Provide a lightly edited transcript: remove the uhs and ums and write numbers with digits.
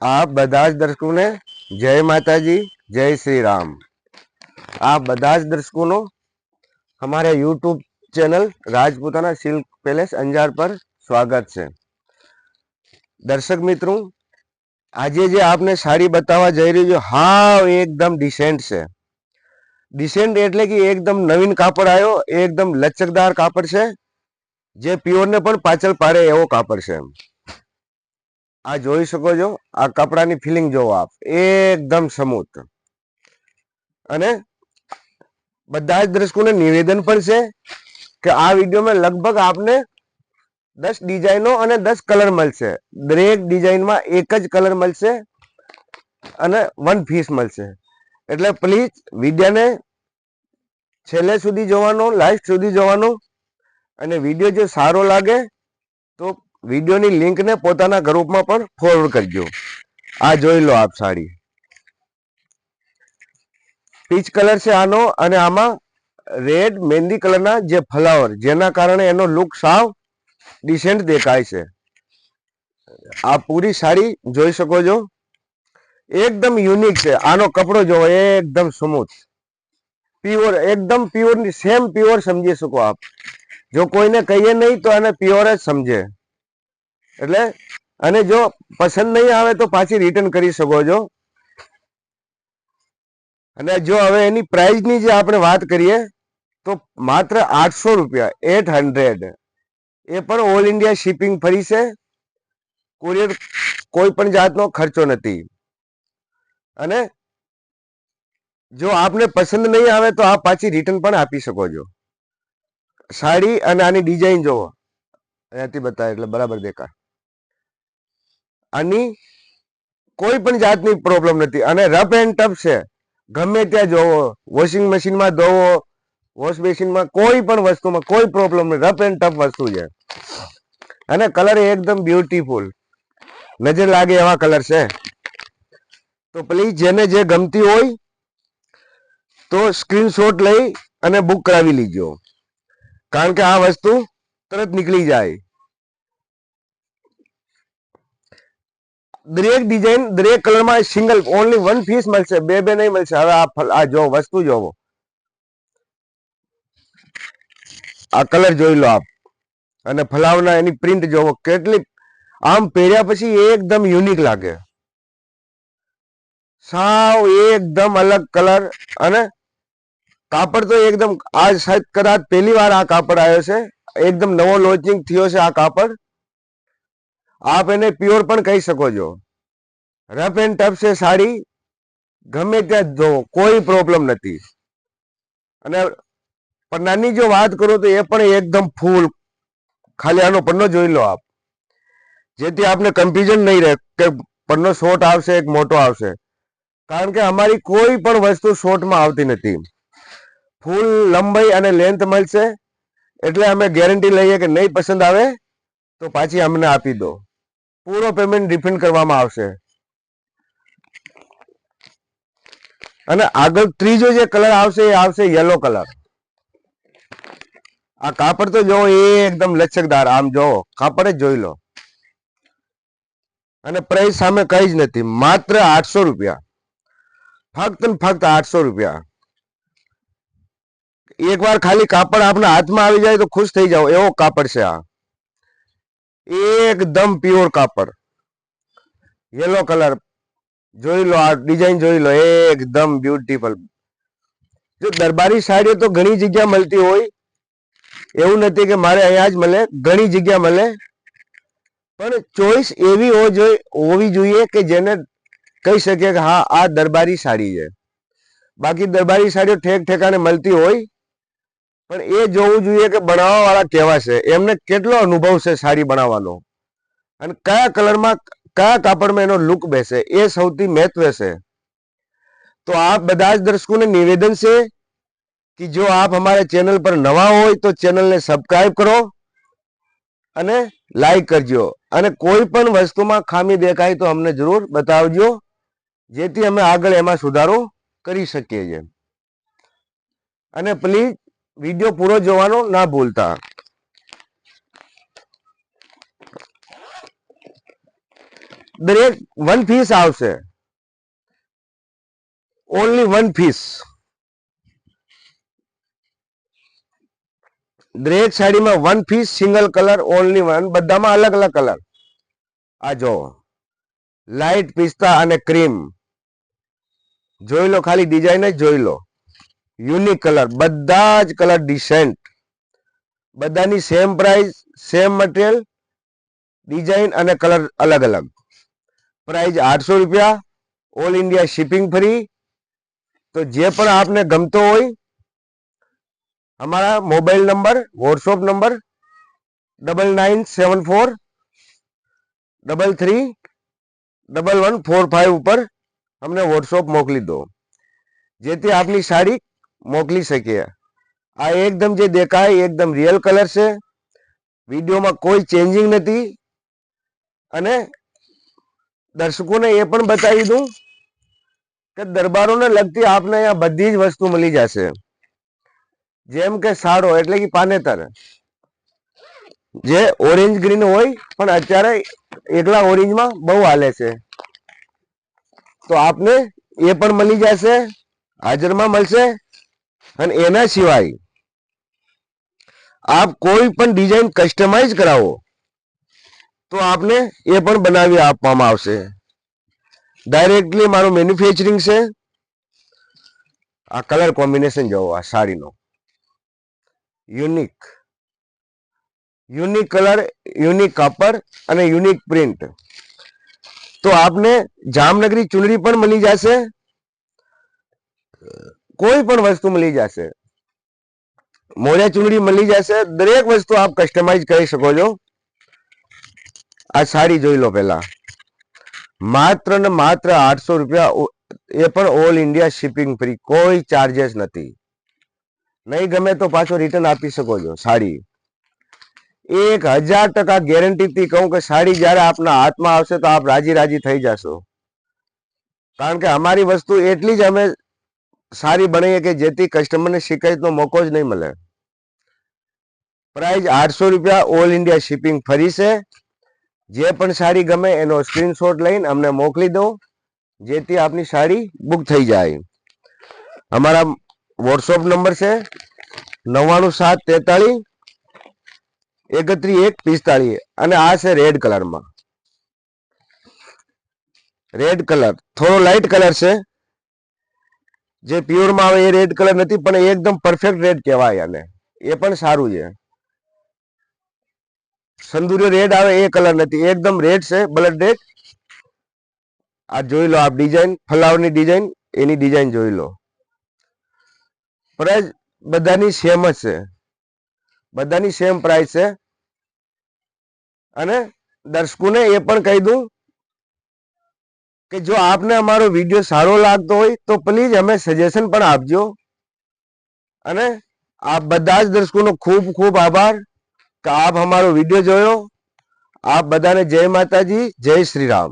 आप બધા જ દર્શકોને જય માતાજી જય શ્રી રામ। आप બધા જ દર્શકોનો हमारे YouTube channel Rajputana silk palace Anjar पर स्वागत है। दर्शक मित्रों, आज जे आपने साड़ी बतावा जई रही जो हाव एकदम डिसेंट से डिसेंट एटले कि एकदम नवीन कापड़ आयो, एकदम लचकदार कापड़ से जे प्योर ने पण पाचल पाड़े एवो कापड़ से। आ જોઈ શકો છો, આ કપડાની ફિલિંગ જોવો આપ, એકદમ સ્મૂથ। અને બધા જ દર્શકોને નિવેદન પણ છે કે આ વિડીયોમાં લગભગ આપને 10 ડિઝાઇનો અને 10 કલર મળશે। દરેક ડિઝાઇનમાં એક જ કલર મળશે અને વન પીસ મળશે। એટલે પ્લીઝ વિડીયોને છેલ્લે સુધી જોવાનો, લાસ્ટ સુધી જોવાનો। અને વિડીયો જો સારો લાગે તો વિડીયોની લિંકને પોતાના ગ્રુપમાં પણ ફોરવર્ડ કરજો। આ જોઈ લો આપ સાડી, પીચ કલર છે આનો, અને આમાં રેડ મહેંદી કલરના જે ફ્લાવર, જેના કારણે એનો લુક સાવ ડિસેન્ટ દેખાય છે। આ પૂરી સાડી જોઈ શકો છો, એકદમ યુનિક છે। આનો કપડો જો એકદમ સ્મૂથ, પ્યોર, એકદમ પ્યોર, સેમ પ્યોર સમજી શકો આપ। જો કોઈને કહીએ નહીં તો એને પ્યોર જ સમજે। એટલે અને જો પસંદ નહીં આવે તો પાછી રિટર્ન કરી શકો છો। અને જો હવે એની પ્રાઇસની જે આપણે વાત કરીએ તો માત્ર 800 રૂપિયા, 800। એ પણ ઓલ ઇન્ડિયા શિપિંગ ફ્રી છે, કુરિયર કોઈ પણ જાતનો ખર્ચો નથી। અને જો આપને પસંદ નહીં આવે તો આપ પાછી રિટર્ન પણ આપી શકો છો। સાડી અને આની ડિઝાઇન જોવો, અહીંયાથી બતાવે એટલે બરાબર દેખાય। આની કોઈ પણ જાતની પ્રોબ્લેમ નથી અને રફ એન્ડ ટફ છે। ગમે ત્યાં જોવો, વોશિંગ મશીનમાં ધોવો, વોશ બેસિનમાં, કોઈ પણ વસ્તુમાં કોઈ પ્રોબ્લેમ નહીં, રફ એન્ડ ટફ વસ્તુ છે। અને કલર એકદમ બ્યુટીફુલ, નજર લાગે એવા કલર છે। તો પ્લીઝ જેને જે ગમતી હોય તો સ્ક્રીનશોટ લઈ અને બુક કરાવી લીજો, કારણ કે આ વસ્તુ તરત નીકળી જાય। દરેક ડિઝાઇન, દરેક કલરમાં સિંગલ ઓનલી વન પીસ મળશે, બે નહીં મળશે। હવે આ જો વસ્તુ જોવો, આ કલર જોઈ લો આપ, અને ફલાવના એની પ્રિન્ટ જોવો કેટલી, આમ પહેર્યા પછી એકદમ યુનિક લાગે, સાવ એકદમ અલગ કલર। અને કાપડ તો એકદમ, આ શાયદ કદાચ પહેલી વાર આ કાપડ આવ્યો છે, એકદમ નવો લોન્ચિંગ થયો છે આ કાપડ। આપ એને પ્યોર પણ કહી શકો છો। રફ એન્ડ ટફ છે સાડી, ગમે ત્યાં જોવો કોઈ પ્રોબ્લેમ નથી। અને પન્નાની જો વાત કરું તો એ પણ એકદમ ફૂલ, ખાલી આનો પન્નો જોઈ લો આપ, જેથી આપને કન્ફ્યુઝન નહીં રહે કે પન્નો શોર્ટ આવશે એક મોટો આવશે, કારણ કે અમારી કોઈ પણ વસ્તુ શોર્ટમાં આવતી નથી। ફૂલ લંબાઈ અને લેન્થ મળશે। એટલે અમે ગેરંટી લઈએ કે નહીં પસંદ આવે તો પાછી અમને આપી દો, પૂરો પેમેન્ટ રિફંડ કરવામાં આવશે। અને આગળ ત્રીજો જે કલર આવશે એ આવશે યલો કલર। આ કાપડ તો જો એકદમ લચકદાર, આમ જો કાપડ જ જોઈ લો। અને પ્રાઇસ સામે કઈ જ નથી, માત્ર 800 રૂપિયા, ફક્ત ને ફક્ત 800 રૂપિયા। એકવાર ખાલી કાપડ આપના હાથમાં આવી જાય તો ખુશ થઈ જાઓ એવો કાપડ છે આ, એકદમ પ્યોર કાપડ। યલો કલર જોઈ લો, આ ડિઝાઇન જોઈ લો, એકદમ બ્યુટીફુલ। જો દરબારી સાડીઓ તો ઘણી જગ્યા મળતી હોય, એવું નથી કે મારે અહીંયા જ મળે, ઘણી જગ્યા મળે, પણ ચોઈસ એવી હોવી જોઈએ કે જેને કહી શકે કે હા આ દરબારી સાડી છે। બાકી દરબારી સાડીઓ ઠેક ઠેકાણે મળતી હોય, પણ એ જોવું જોઈએ કે બનાવવા વાળા કેવા છે, એમને કેટલો અનુભવ છે સાડી બનાવવાનો, અને કયા કલરમાં, કયા કાપડમાં એનો લુક બેસે, એ સૌથી મહત્વ છે। તો આપ બધા જ દર્શકોને નિવેદન છે कि जो आप हमारे चैनल पर नवा हो तो चैनल ने सब्सक्राइब करो અને લાઈક કરજો। અને કોઈ પણ વસ્તુમાં ખામી દેખાય તો અમને જરૂર બતાવજો, જેથી અમે આગળ એમાં સુધારો કરી શકીએ છીએ। અને પ્લીઝ વિડીયો પૂરો જોવાનો ના ભૂલતા। દરેક 1 પીસ આવશે, ઓનલી 1 પીસ. દરેક સાડીમાં 1 પીસ સિંગલ કલર, ઓનલી 1. બધામાં અલગ અલગ કલર. આ જો લાઈટ પિસ્તા અને ક્રીમ, જોઈ લો, ખાલી ડિઝાઇન જ જોઈ લો. યુનિક કલર, બધા જ કલર ડિસેન્ટ, બધાની same price, same material, design અને કલર અલગ અલગ. પ્રાઇસ 800 રૂપિયા, ઓલ ઇન્ડિયા શિપિંગ ફ્રી. તો જે પણ આપને ગમતો હોય, हमारा मोबाइल नंबर, व्हाट्सएप नंबर 9974331145 ઉપર અમને વોટ્સઅપ મોકલી દો, જેથી આપની સાડી મોકલી શકીએ. આ એકદમ જે દેખાય એકદમ રિયલ કલર છે, વિડીયોમાં કોઈ ચેન્જિંગ નથી. અને દર્શકોને એ પણ બતાવી દઉં કે દરબારોને લગતી આપને અહીંયા બધી જ વસ્તુ મળી જશે. જેમ કે સાડો એટલે કે પાનેતર, જે ઓરેન્જ ગ્રીન હોય, પણ અત્યારે એકલા ઓરેન્જમાં બહુ હાલે છે, તો આપને એ પણ મળી જશે, હાજરમાં મળશે. અને એના સિવાય આપ કોઈ પણ ડિઝાઇન કસ્ટમાઇઝ કરાવો તો આપને એ પણ બનાવી આપવામાં આવશે. ડાયરેક્ટલી મારું મેન્યુફેક્ચરિંગ છે. આ કલર કોમ્બિનેશન જોવો, આ સાડીનો યુનિક યુનિક કલર, યુનિક કાપડ અને યુનિક પ્રિન્ટ. તો આપને જામનગરી ચુનરી પણ મળી જશે, કોઈ પણ વસ્તુ મળી જશે, મોજા ચુનરી મળી જશે. દરેક વસ્તુ આપ કસ્ટમાઇઝ કરી શકો છો. આ સાડી જોઈ લો પહેલા, માત્ર ને માત્ર 800 રૂપિયા, એ પણ ઓલ ઇન્ડિયા શિપિંગ ફ્રી, કોઈ ચાર્જેસ નથી. નહીં ગમે તો પાછો રિટર્ન આપી શકો છો. સાડી 1000% ગેરંટીથી કહું કે સાડી જ્યારે આપના હાથમાં આવશે તો આપ રાજી રાજી થઈ જશો. કારણ કે અમારી વસ્તુ એટલી જ અમે સારી બનાવીએ કે જેથી કસ્ટમરને શિકાયતનો મોકો જ નહીં મળે. પ્રાઇસ 800 રૂપિયા, ઓલ ઇન્ડિયા શિપિંગ ફરી છે. જે પણ સાડી ગમે એનો સ્ક્રીનશોટ લઈને અમને મોકલી દો, જેથી આપની સાડી બુક થઈ જાય. અમારા વોટ્સઅપ નંબર છે 9973313145. અને આ છે રેડ કલરમાં, રેડ કલર થોડો લાઇટ કલર છે, જે પ્યોરમાં આવે એ રેડ કલર નથી, પણ એકદમ પરફેક્ટ રેડ કહેવાય. અને એ પણ સારું છે. સંદૂરી રેડ આવે એ કલર નથી, એકદમ રેડ છે, બ્લડ રેડ. આ જોઈ લો, આપ ડિઝાઇન, ફ્લાવરની ડિઝાઇન, એની ડિઝાઇન જોઈ લો. પ્રાઇસ બધાની સેમ જ છે, બધાની સેમ પ્રાઇસ છે. અને દર્શકોને એ પણ કહી દઉં કે જો આપને અમારો વિડીયો સારો લાગતો હોય તો પ્લીઝ અમે સજેશન પણ આપજો. અને આપ બધા જ દર્શકોનો ખૂબ ખૂબ આભાર કે આપ અમારો વિડીયો જોયો. આપ બધાને જય માતાજી, જય શ્રી રામ.